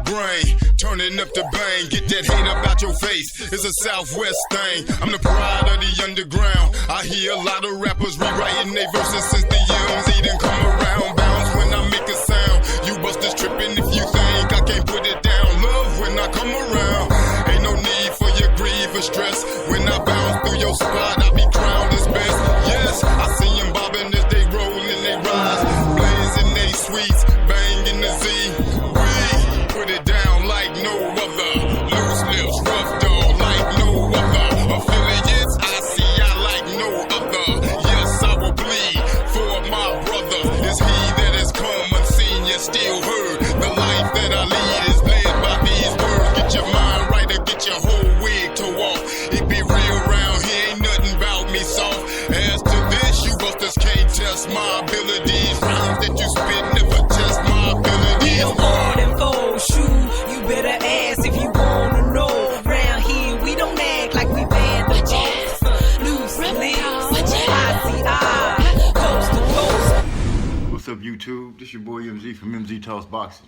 brain, turning up the bang. Get that hate up out your face. It's a Southwest thing. I'm the pride of the underground. I hear a lot of rappers rewriting their verses since the MZ done come around. Bounce when I make a sound. You busters tripping if you think I can't put it down. Love when I come around. Ain't no need for your grief or stress. When I bounce through your spot, I be crowned as best. Yes, I see them bobbing as they roll and they rise. Blazing they sweets, banging the Z. We put it down like no other. Loose lips, rough dog like no other. Affiliates, I see I like no other. Yes, I will bleed for my brother. It's he that has come unseen yet still heard. The life that I lead is led by these words. Get your mind right or get your whole wig to walk. It be real round here, ain't nothing about me soft. As to this, you busters can't test my abilities. Rhymes that you spit never test my abilities. No more than four shoe. You better ask if you wanna know. Round here, we don't act like we bad the boss. Loose lips, ICI, coast to coast. What's up, YouTube? This your boy MZ from MZ Talks Boxing.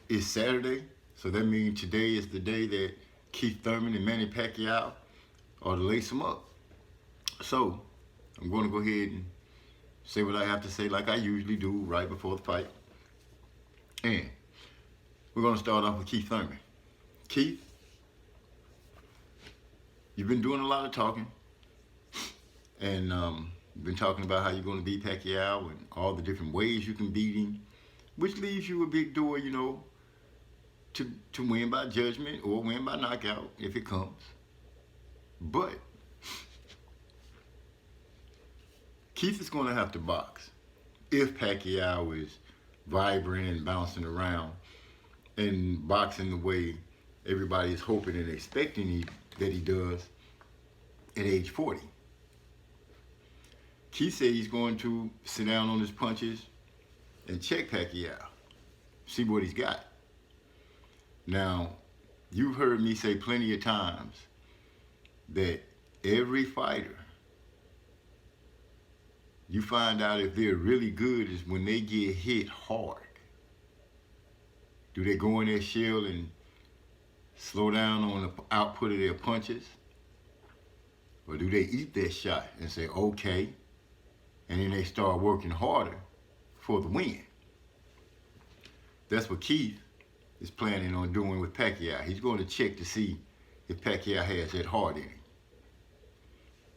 It's Saturday, so that means today is the day that Keith Thurman and Manny Pacquiao are to lace them up. So, I'm going to go ahead and say what I have to say like I usually do right before the fight. And we're going to start off with Keith Thurman. Keith, you've been doing a lot of talking. And you've been talking about how you're going to beat Pacquiao and all the different ways you can beat him, which leaves you a big door, you know, to win by judgment or win by knockout if it comes. But Keith is going to have to box if Pacquiao is vibrant and bouncing around and boxing the way everybody is hoping and expecting that he does at age 40. Keith said he's going to sit down on his punches and check Pacquiao, see what he's got. Now, you've heard me say plenty of times that every fighter, you find out if they're really good is when they get hit hard. Do they go in their shell and slow down on the output of their punches? Or do they eat that shot and say, okay, and then they start working harder for the win? That's what Keith is planning on doing with Pacquiao. He's going to check to see if Pacquiao has that heart in him.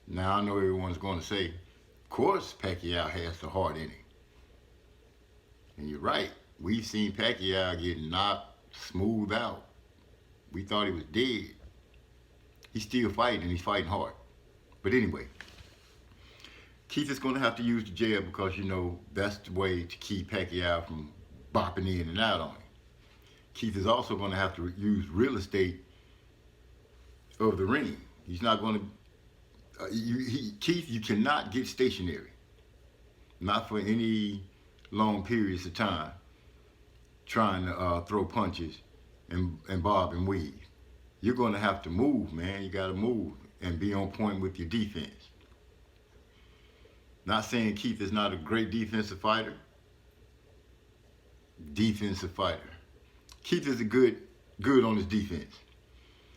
Now, I know everyone's going to say, of course Pacquiao has the heart in him. And you're right. We've seen Pacquiao get knocked smooth out. We thought he was dead. He's still fighting, and he's fighting hard. But anyway, Keith is going to have to use the jab because, you know, that's the way to keep Pacquiao from bopping in and out on him. Keith is also going to have to use real estate of the ring. He's not going to, Keith, you cannot get stationary. Not for any long periods of time trying to throw punches and bob and weave. You're going to have to move, man. You got to move and be on point with your defense. Not saying Keith is not a great defensive fighter. Defensive fighter. Keith is a good on his defense.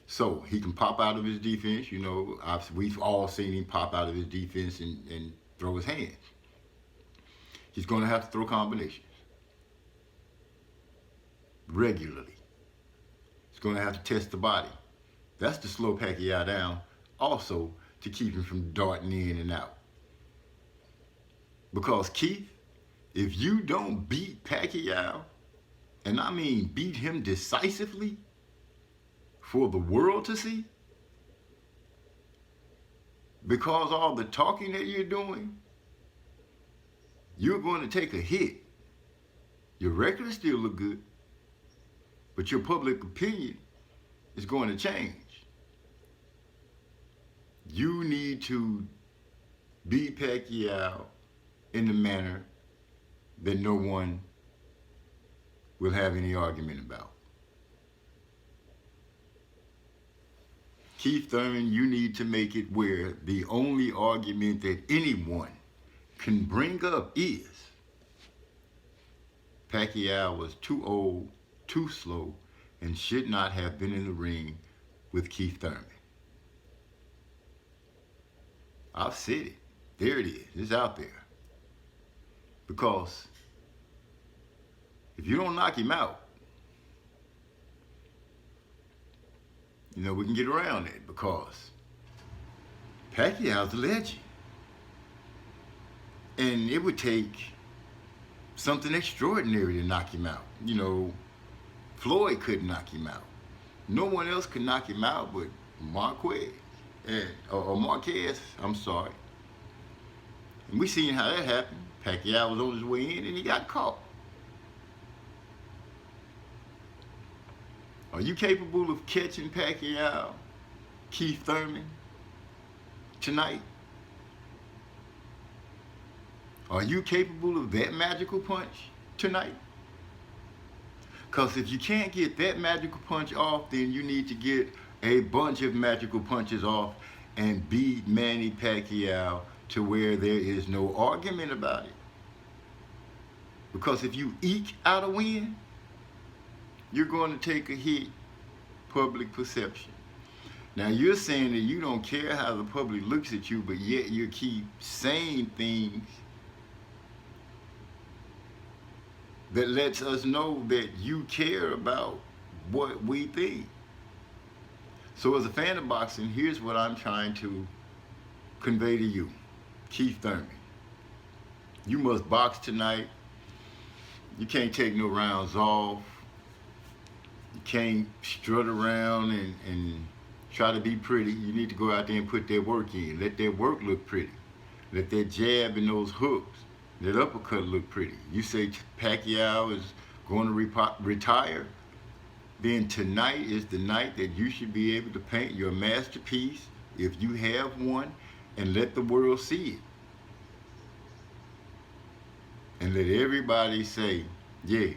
So he can pop out of his defense. You know, we've all seen him pop out of his defense and throw his hands. He's going to have to throw combinations regularly. He's going to have to test the body. That's to slow Pacquiao down, also to keep him from darting in and out. Because Keith, if you don't beat Pacquiao, and I mean beat him decisively for the world to see, because all the talking that you're doing, you're going to take a hit. Your record will still look good, but your public opinion is going to change. You need to beat Pacquiao in the manner that no one will have any argument about. Keith Thurman, you need to make it where the only argument that anyone can bring up is Pacquiao was too old too slow, and should not have been in the ring with Keith Thurman. I've said it. There it is. It's out there. Because if you don't knock him out, you know, we can get around it, because Pacquiao's a legend. And it would take something extraordinary to knock him out. You know, Floyd couldn't knock him out. No one else could knock him out but Marquez. Or Marquez, I'm sorry. And we seen how that happened. Pacquiao was on his way in and he got caught. Are you capable of catching Pacquiao, Keith Thurman, tonight? Are you capable of that magical punch tonight? Because if you can't get that magical punch off, then you need to get a bunch of magical punches off and beat Manny Pacquiao to where there is no argument about it. Because if you eke out a win, you're going to take a hit, public perception. Now you're saying that you don't care how the public looks at you, but yet you keep saying things that lets us know that you care about what we think. So as a fan of boxing, here's what I'm trying to convey to you. Keith Thurman, you must box tonight. You can't take no rounds off. You can't strut around and try to be pretty. You need to go out there and put that work in. Let that work look pretty. Let that jab and those hooks, that uppercut look pretty. You say Pacquiao is going to retire, then tonight is the night that you should be able to paint your masterpiece, if you have one, and let the world see it. And let everybody say, yeah,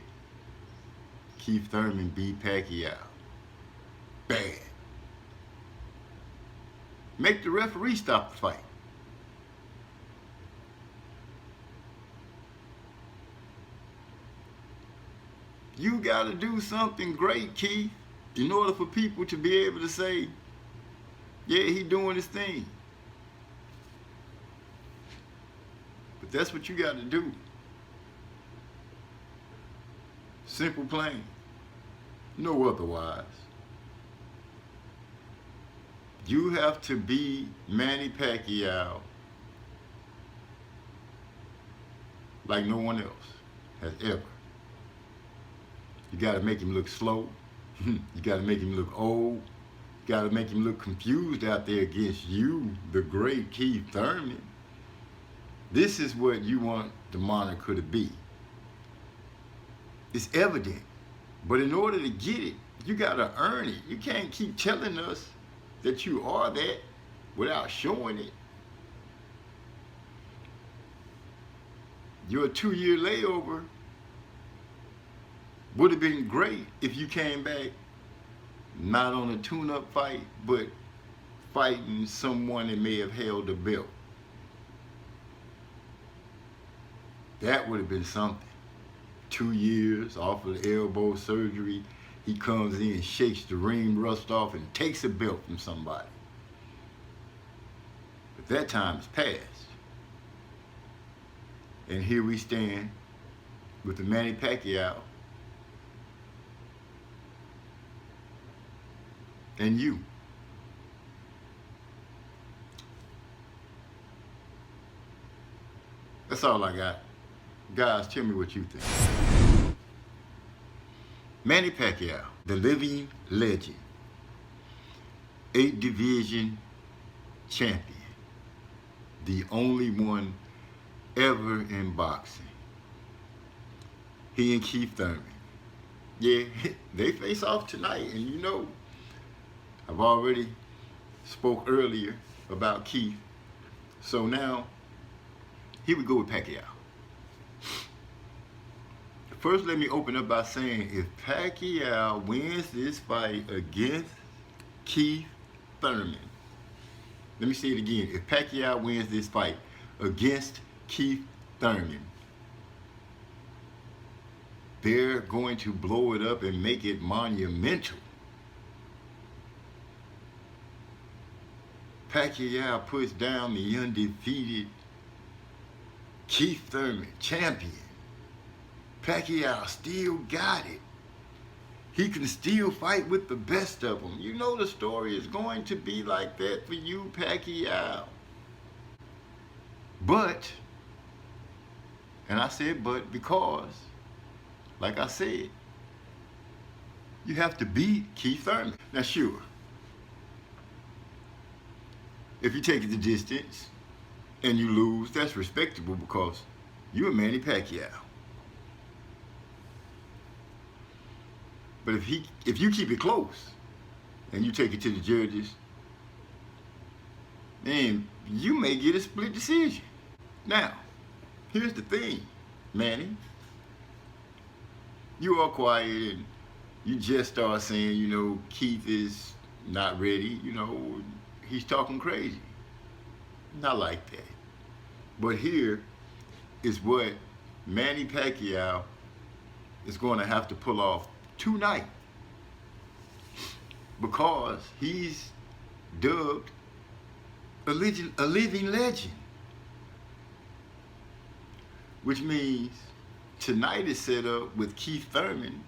Keith Thurman beat Pacquiao. Bad. Make the referee stop the fight. You got to do something great, Keith, in order for people to be able to say, yeah, he doing his thing. But that's what you got to do. Simple, plain. No otherwise. You have to be Manny Pacquiao like no one else has ever. You got to make him look slow. You got to make him look old. You got to make him look confused out there against you, the great Keith Thurman. This is what you want the moniker to be. It's evident. But in order to get it, you got to earn it. You can't keep telling us that you are that without showing it. Your 2-year layover would have been great if you came back not on a tune-up fight, but fighting someone that may have held a belt. That would have been something. 2 years off of the elbow surgery, he comes in, shakes the ring rust off, and takes a belt from somebody. But that time is past. And here we stand with the Manny Pacquiao and you. That's all I got. Guys, tell me what you think. Manny Pacquiao, the living legend, 8 division champion, the only one ever in boxing. He and Keith Thurman. Yeah, they face off tonight, and you know, I've already spoke earlier about Keith. So now, here we go with Pacquiao. First, let me open up by saying, if Pacquiao wins this fight against Keith Thurman, let me say it again. If Pacquiao wins this fight against Keith Thurman, they're going to blow it up and make it monumental. Pacquiao puts down the undefeated Keith Thurman, champion. Pacquiao still got it. He can still fight with the best of them. You know the story is going to be like that for you, Pacquiao. But, and I said but because, like I said, you have to beat Keith Thurman. Now sure, if you take it the distance and you lose, that's respectable because you're Manny Pacquiao. But if you keep it close and you take it to the judges, then you may get a split decision. Now, here's the thing, Manny. You are quiet and you just start saying, you know, Keith is not ready, you know, he's talking crazy. Not like that. But here is what Manny Pacquiao is going to have to pull off tonight, because he's dubbed a living legend, which means tonight is set up with Keith Thurman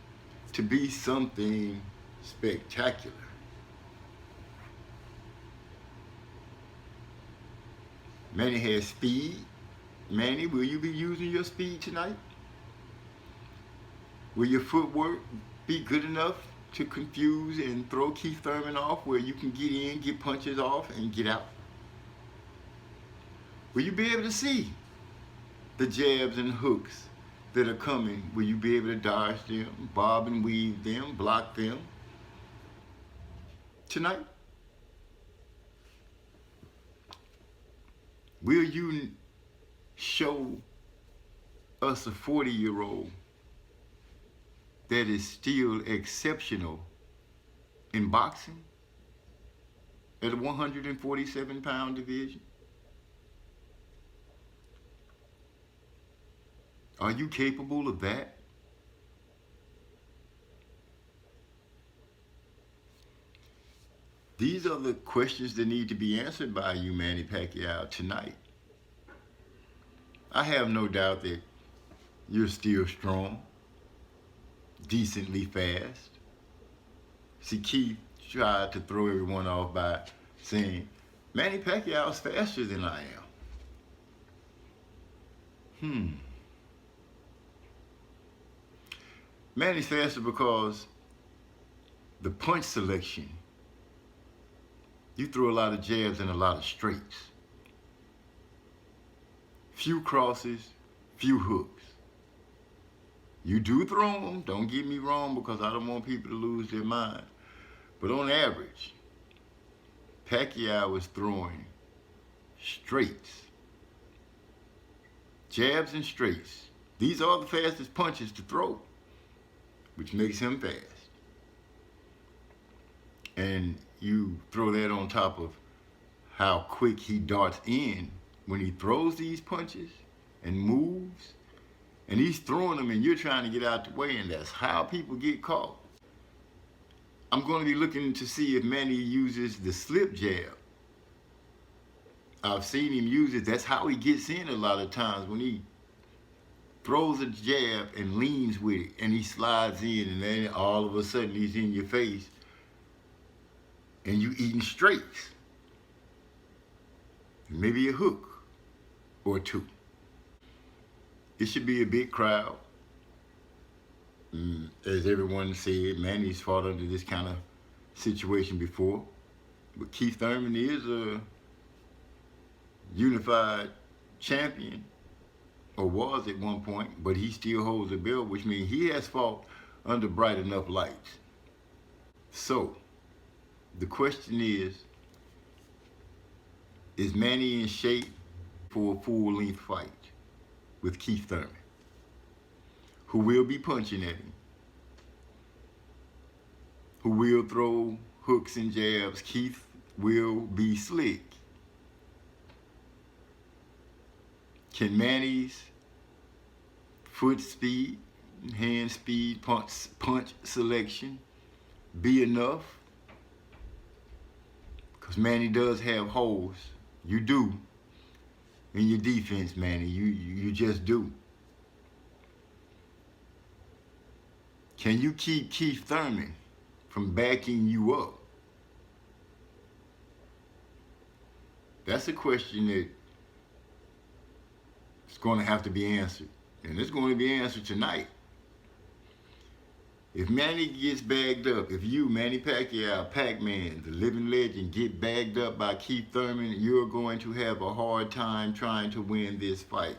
to be something spectacular. Manny has speed. Manny, will you be using your speed tonight? Will your footwork be good enough to confuse and throw Keith Thurman off where you can get in, get punches off, and get out? Will you be able to see the jabs and hooks that are coming? Will you be able to dodge them, bob and weave them, block them tonight? Will you show us a 40-year-old that is still exceptional in boxing at a 147-pound division? Are you capable of that? These are the questions that need to be answered by you, Manny Pacquiao, tonight. I have no doubt that you're still strong, decently fast. See, Keith tried to throw everyone off by saying, Manny Pacquiao's faster than I am. Manny's faster because the punch selection, you throw a lot of jabs and a lot of straights. Few crosses, few hooks. You do throw them, don't get me wrong, because I don't want people to lose their mind. But on average, Pacquiao is throwing straights. Jabs and straights. These are the fastest punches to throw, which makes him fast. And you throw that on top of how quick he darts in when he throws these punches and moves, and he's throwing them and you're trying to get out the way, and that's how people get caught. I'm going to be looking to see if Manny uses the slip jab. I've seen him use it. That's how he gets in a lot of times, when he throws a jab and leans with it and he slides in, and then all of a sudden he's in your face and you eating straights. Maybe a hook or two. It should be a big crowd. As everyone said, Manny's fought under this kind of situation before. But Keith Thurman is a unified champion, or was at one point, but he still holds the belt, which means he has fought under bright enough lights. So, the question is Manny in shape for a full-length fight with Keith Thurman, who will be punching at him, who will throw hooks and jabs? Keith will be slick. Can Manny's foot speed hand speed, punch selection be enough? Because Manny does have holes. You do. In your defense, Manny. You just do. Can you keep Keith Thurman from backing you up? That's a question that is going to have to be answered. And it's going to be answered tonight. If Manny gets bagged up, if you, Manny Pacquiao, Pac-Man, the living legend, get bagged up by Keith Thurman, you're going to have a hard time trying to win this fight.